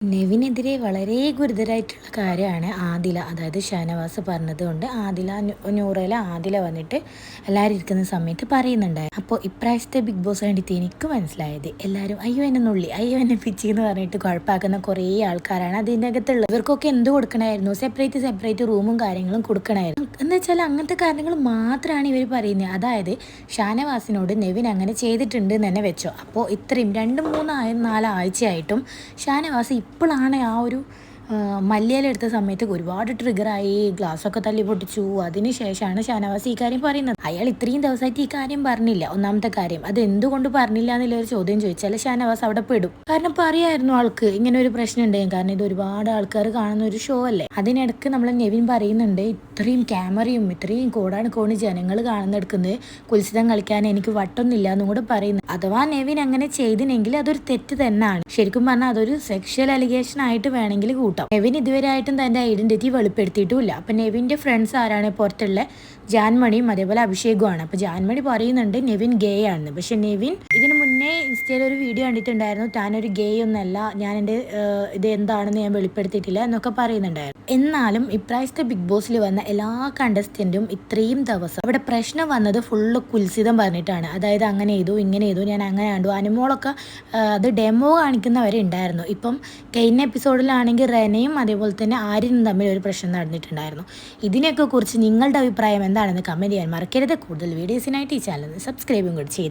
നെവിനെതിരെ വളരെ ഗുരുതരമായിട്ടുള്ള കാര്യമാണ് ആദില, അതായത് ഷാനവാസ് പറഞ്ഞതുകൊണ്ട് ആദില വന്നിട്ട് എല്ലാവരും ഇരിക്കുന്ന സമയത്ത് പറയുന്നുണ്ടായിരുന്നു. അപ്പോൾ ഇപ്രാവശ്യത്തെ ബിഗ് ബോസ് കണ്ടിട്ട് എനിക്ക് മനസ്സിലായത് എല്ലാവരും അയ്യോ എന്നെ നുള്ളി, അയ്യോ എന്നെ പിച്ചി എന്ന് പറഞ്ഞിട്ട് കുഴപ്പമാക്കുന്ന കുറേ ആൾക്കാരാണ് അതിൻ്റെ അകത്തുള്ളത്. ഇവർക്കൊക്കെ എന്ത് കൊടുക്കണമായിരുന്നു? സെപ്പറേറ്റ് റൂമും കാര്യങ്ങളും കൊടുക്കണമായിരുന്നു. എന്ന് വെച്ചാൽ അങ്ങനത്തെ കാര്യങ്ങൾ മാത്രമാണ് ഇവർ പറയുന്നത്. അതായത് ഷാനവാസിനോട് നെവിൻ അങ്ങനെ ചെയ്തിട്ടുണ്ട് എന്ന് തന്നെ വെച്ചോ. അപ്പോൾ ഇത്രയും 2-3-4 ആഴ്ചയായിട്ടും ഷാനവാസ് ഇപ്പോഴാണ് ആ ഒരു മല്ലിയിലെടുത്ത സമയത്ത് ഒരുപാട് ട്രിഗറായി, ഗ്ലാസ്സൊക്കെ തല്ലി പൊട്ടിച്ചു. അതിന് ശേഷമാണ് ഷാനവാസ് ഈ കാര്യം പറയുന്നത്. അയാൾ ഇത്രയും ദിവസമായിട്ട് ഈ കാര്യം പറഞ്ഞില്ല. ഒന്നാമത്തെ കാര്യം, അത് എന്തുകൊണ്ട് പറഞ്ഞില്ല എന്നുള്ളൊരു ചോദ്യം ചോദിച്ചാൽ ഷാനവാസ് അവിടെ പെടും. കാരണം പറയായിരുന്നു ആൾക്ക് ഇങ്ങനെ ഒരു പ്രശ്നം ഉണ്ടായും. കാരണം ഇത് ഒരുപാട് ആൾക്കാർ കാണുന്ന ഒരു ഷോ അല്ലേ. അതിനിടക്ക് നമ്മൾ നെവിൻ പറയുന്നുണ്ട്, ഇത്രയും ക്യാമറയും ഇത്രയും കോടാണ് ജനങ്ങൾ കാണുന്നെടുക്കുന്നത് കുൽസിതം കളിക്കാൻ എനിക്ക് വട്ടൊന്നുമില്ല എന്നും കൂടെ പറയുന്നു. അഥവാ നെവിൻ അങ്ങനെ ചെയ്തിനെങ്കിൽ അതൊരു തെറ്റ് തന്നെയാണ്. ശരിക്കും പറഞ്ഞാൽ അതൊരു സെക്ഷൽ അലിഗേഷൻ ആയിട്ട് വേണമെങ്കിൽ കൂട്ടാം. നെവിൻ ഇതുവരെയായിട്ടും തന്റെ ഐഡന്റിറ്റി വെളിപ്പെടുത്തിയിട്ടുമില്ല. അപ്പൊ നെവിന്റെ ഫ്രണ്ട്സ് ആരാണ്? പുറത്തുള്ള ജാൻമണിയും അതേപോലെ അഭിഷേകുമാണ്. അപ്പൊ ജാൻമണി പറയുന്നുണ്ട് നെവിൻ ഗേ ആണെന്ന്. പക്ഷെ നെവിൻ ഇതിനു മുന്നേ ഇൻസ്റ്റയിൽ ഒരു വീഡിയോ കണ്ടിട്ടുണ്ടായിരുന്നു, താനൊരു ഗേ ഒന്നല്ല, ഞാൻ എൻ്റെ ഇത് എന്താണെന്ന് ഞാൻ വെളിപ്പെടുത്തിയിട്ടില്ല എന്നൊക്കെ പറയുന്നുണ്ടായിരുന്നു. എന്നാലും ഇപ്രാവശ്യത്തെ ബിഗ് ബോസിൽ വന്ന എല്ലാ കണ്ടസ്റ്റന്റും ഇത്രയും ദിവസം അവിടെ പ്രശ്നം വന്നത് ഫുള്ള് കുൽസിതം പറഞ്ഞിട്ടാണ്. അതായത് അങ്ങനെ ചെയ്തു ഇങ്ങനെ ചെയ്തു, ഞാൻ അങ്ങനെ കണ്ടു, അനുമോളൊക്കെ അത് ഡെമോ കാണിക്കുന്നവരെ ഉണ്ടായിരുന്നു. ഇപ്പം കഴിഞ്ഞ എപ്പിസോഡിലാണെങ്കിൽ റെനയും അതേപോലെ തന്നെ ആര്യനും തമ്മിൽ ഒരു പ്രശ്നം നടന്നിട്ടുണ്ടായിരുന്നു. ഇതിനെയൊക്കെ കുറിച്ച് നിങ്ങളുടെ അഭിപ്രായം എന്താണെന്ന് കമൻറ്റ് ചെയ്യാൻ മറക്കരുത്. കൂടുതൽ വീഡിയോസിനായിട്ട് ഈ ചാനൽ സബ്സ്ക്രൈബും കൂടി ചെയ്തു.